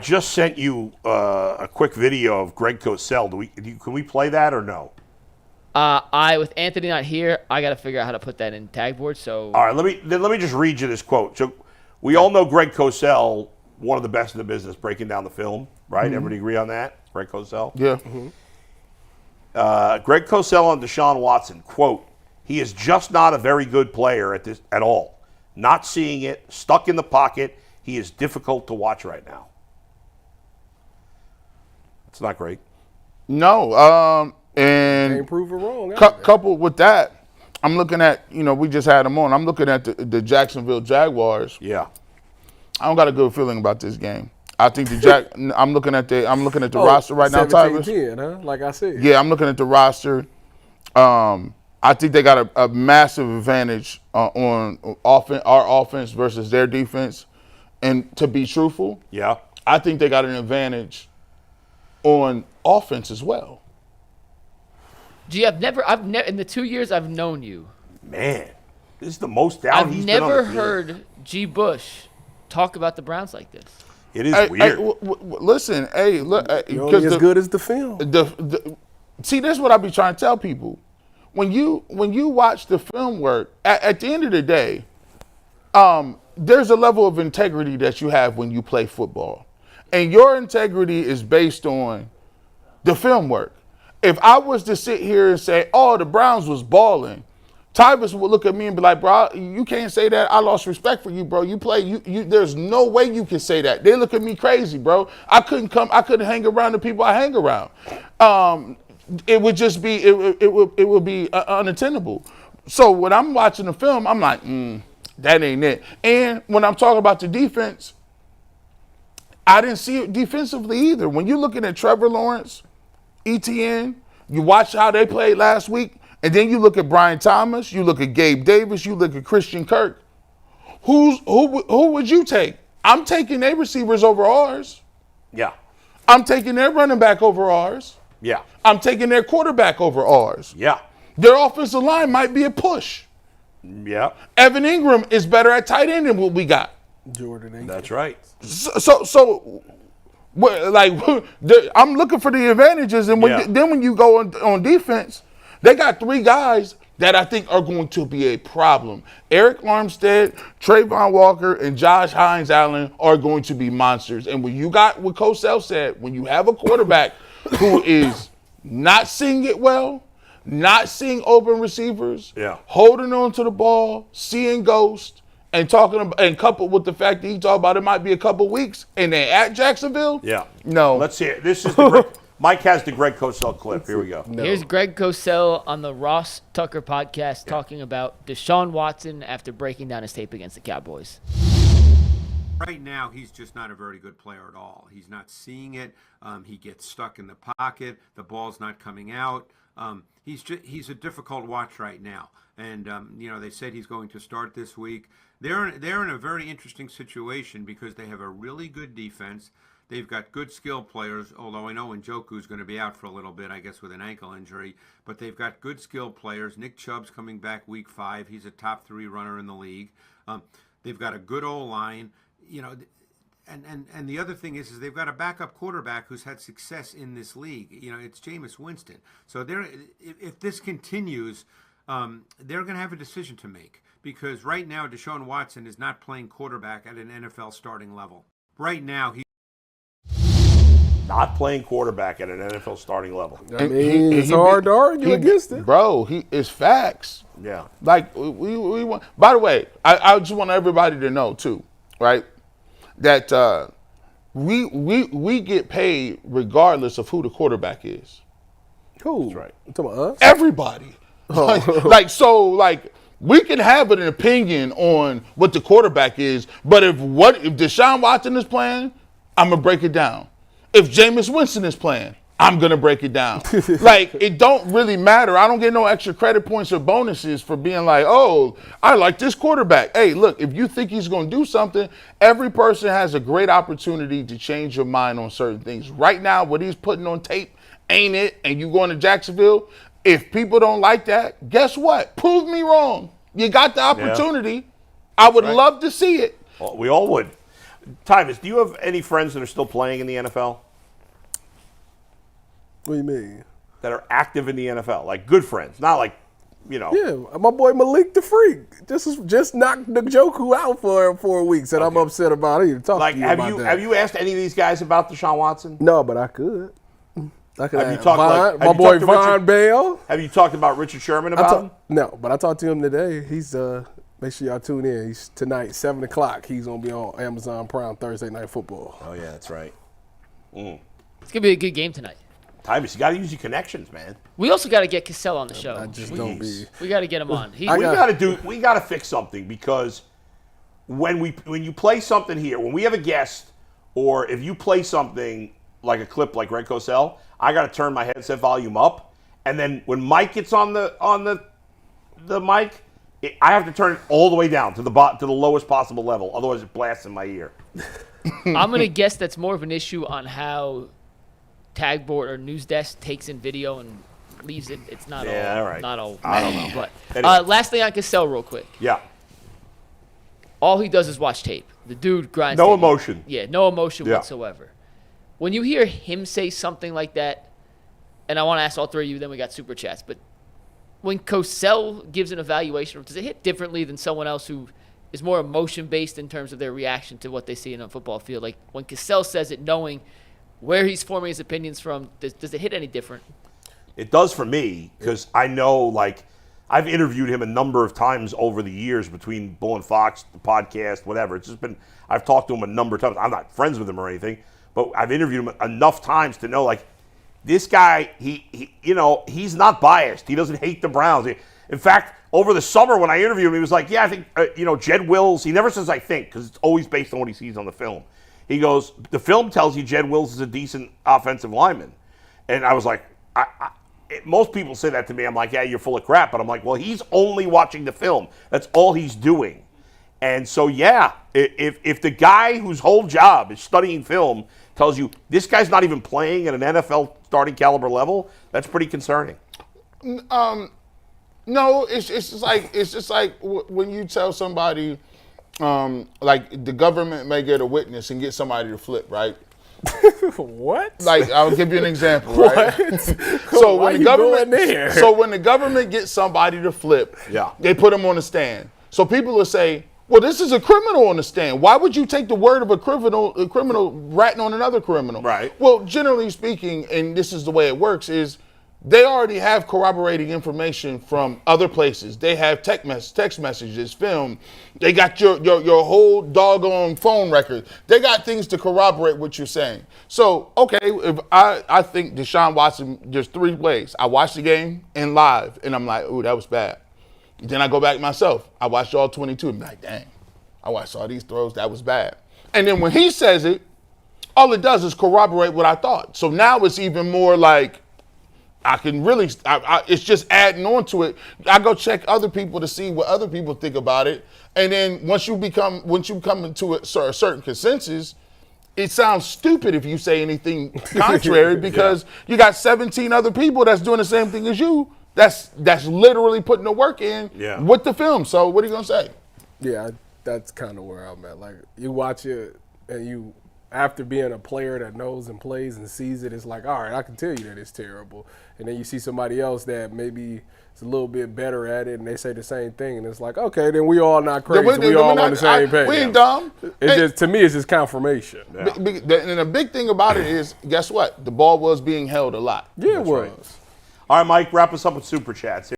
just sent you a quick video of Greg Cosell. Can we play that or no? With Anthony not here, I got to figure out how to put that in tag board. So all right, let me just read you this quote. So we all know Greg Cosell, one of the best in the business, breaking down the film, right? Mm-hmm. Everybody agree on that? Greg Cosell? Yeah. Mm-hmm. Greg Cosell on Deshaun Watson, quote, "He is just not a very good player at all. Not seeing it, stuck in the pocket. He is difficult to watch right now." It's not great. No, and can't prove it wrong. Coupled with that, I'm looking at, we just had him on. I'm looking at the Jacksonville Jaguars. Yeah. I don't got a good feeling about this game. I think I'm looking at the roster right now, Tyvis. 17-10, huh? Like I said. Yeah, I'm looking at the roster. I think they got a massive advantage on our offense versus their defense. And to be truthful, yeah, I think they got an advantage on offense as well. Gee, I've never in the 2 years I've known you. Man, this is the most down he's been on the field. I've never heard G. Bush talk about the Browns like this. It is weird. Listen, look, you're only as good as the film. See, this is what I be trying to tell people. When you watch the film work, at the end of the day, there's a level of integrity that you have when you play football. And your integrity is based on the film work. If I was to sit here and say, oh, the Browns was balling, Tyvis would look at me and be like, bro, you can't say that. I lost respect for you, bro. You play, there's no way you can say that. They look at me crazy, bro. I couldn't hang around the people I hang around. It would just be, it would be unattainable. So when I'm watching the film, I'm like, that ain't it. And when I'm talking about the defense, I didn't see it defensively either. When you're looking at Trevor Lawrence, ETN, you watch how they played last week, and then you look at Brian Thomas, you look at Gabe Davis, you look at Christian Kirk. Who would you take? I'm taking their receivers over ours. Yeah. I'm taking their running back over ours. Yeah. I'm taking their quarterback over ours. Yeah. Their offensive line might be a push. Yeah. Evan Ingram is better at tight end than what we got. Jordan Ingram. That's right. So I'm looking for the advantages, and when you go on defense, they got three guys that I think are going to be a problem. Eric Armstead, Trayvon Walker, and Josh Hines Allen are going to be monsters. And when you got what Cosell said, when you have a quarterback who is not seeing it well, not seeing open receivers, holding on to the ball, seeing ghosts, and coupled with the fact that he talked about it might be a couple weeks, and they're at Jacksonville. Yeah. No. Let's see it. This is Mike has the Greg Cosell clip. Here we go. No. Here's Greg Cosell on the Ross Tucker podcast talking about Deshaun Watson after breaking down his tape against the Cowboys. Right now, he's just not a very good player at all. He's not seeing it. He gets stuck in the pocket. The ball's not coming out. He's a difficult watch right now. And, they said he's going to start this week. They're in a very interesting situation because they have a really good defense. They've got good skill players, although I know Njoku's going to be out for a little bit, I guess, with an ankle injury. But they've got good skill players. Nick Chubb's coming back week 5. He's a top 3 runner in the league. They've got a good O-line. And the other thing is they've got a backup quarterback who's had success in this league. It's Jameis Winston. So if this continues, they're going to have a decision to make because right now Deshaun Watson is not playing quarterback at an NFL starting level. Right now, he's not playing quarterback at an NFL starting level. I mean, it's hard to argue against it. Bro, it's facts. Yeah. Like, we want. By the way, I just want everybody to know, too, right, that we get paid regardless of who the quarterback is. Cool. That's right. You talking about us? Everybody. We can have an opinion on what the quarterback is, but if Deshaun Watson is playing, I'm going to break it down. If Jameis Winston is playing, I'm going to break it down. It don't really matter. I don't get no extra credit points or bonuses for being like, oh, I like this quarterback. Hey, look, if you think he's going to do something, every person has a great opportunity to change your mind on certain things. Right now, what he's putting on tape ain't it, and you going to Jacksonville, if people don't like that, guess what? Prove me wrong. You got the opportunity. I would love to see it. Well, we all would. Tyvis, do you have any friends that are still playing in the NFL? What do you mean? That are active in the NFL, like good friends, not like, Yeah, my boy Malik the Freak just knocked Njoku out for 4 weeks, and I'm upset about it. I need to talk to you about that. Have you asked any of these guys about Deshaun Watson? No, but I could. Have you talked my boy Von Bell? Have you talked about Richard Sherman about him? No, but I talked to him today. He's make sure y'all tune in. He's tonight, 7 o'clock. He's gonna be on Amazon Prime Thursday Night Football. Oh yeah, that's right. It's gonna be a good game tonight. Tyvis, you got to use your connections, man. We also got to get Cosell on the show. I just don't be. We got to get him on. We got to fix something, because when you play something here, when we have a guest, or if you play something like a clip like Greg Cosell, I got to turn my headset volume up, and then when Mike gets on the mic, I have to turn it all the way down to the lowest possible level. Otherwise, it blasts in my ear. I'm gonna guess that's more of an issue on how Tagboard or News Desk takes in video and leaves it. It's not all right. Not all. I don't know. But anyway. Last thing on Cosell, real quick. Yeah. All he does is watch tape. The dude grinds. No tape. emotion. Yeah, no emotion whatsoever. When you hear him say something like that, and I want to ask all three of you, then we got super chats. But when Cosell gives an evaluation, does it hit differently than someone else who is more emotion based in terms of their reaction to what they see in a football field? Like when Cosell says it, knowing where he's forming his opinions from, does it hit any different? It does for me, because I know, like, I've interviewed him a number of times over the years between Bull and Fox, the podcast, whatever. It's just been, I've talked to him a number of times. I'm not friends with him or anything, but I've interviewed him enough times to know, like, this guy, he's not biased. He doesn't hate the Browns. In fact, over the summer when I interviewed him, he was like, yeah, I think, Jed Wills, he never says I think, because it's always based on what he sees on the film. He goes, the film tells you Jed Wills is a decent offensive lineman. And I was like, most people say that to me. I'm like, yeah, you're full of crap. But I'm like, well, he's only watching the film. That's all he's doing. And so, yeah, if the guy whose whole job is studying film tells you this guy's not even playing at an NFL starting caliber level, that's pretty concerning. No, it's just like when you tell somebody, like the government may get a witness and get somebody to flip, right? What? Like, I'll give you an example, right? So when the government gets somebody to flip, they put them on the stand. So people will say, well, this is a criminal on the stand. Why would you take the word of a criminal ratting on another criminal? Right. Well, generally speaking, and this is the way it works, is they already have corroborating information from other places. They have text messages, film. They got your whole doggone phone record. They got things to corroborate what you're saying. So, okay, if I think Deshaun Watson, there's 3 plays. I watched the game in live, and I'm like, ooh, that was bad. Then I go back myself. I watched all 22 and be like, dang, I watched all these throws. That was bad. And then when he says it, all it does is corroborate what I thought. So now it's even more like, I can really, it's just adding on to it. I go check other people to see what other people think about it. And then once you come into a certain consensus, it sounds stupid if you say anything contrary because you got 17 other people that's doing the same thing as you. That's literally putting the work in with the film. So what are you going to say? Yeah, that's kind of where I'm at. Like, you watch it and you, after being a player that knows and plays and sees it, it's like, all right, I can tell you that it's terrible. And then you see somebody else that maybe is a little bit better at it and they say the same thing. And it's like, okay, then we all not crazy. We all on the same page. We ain't dumb. It's just, to me, it's just confirmation. Yeah. And the big thing about it is, guess what? The ball was being held a lot. Yeah, it was. Right. All right, Mike, wrap us up with Super Chats.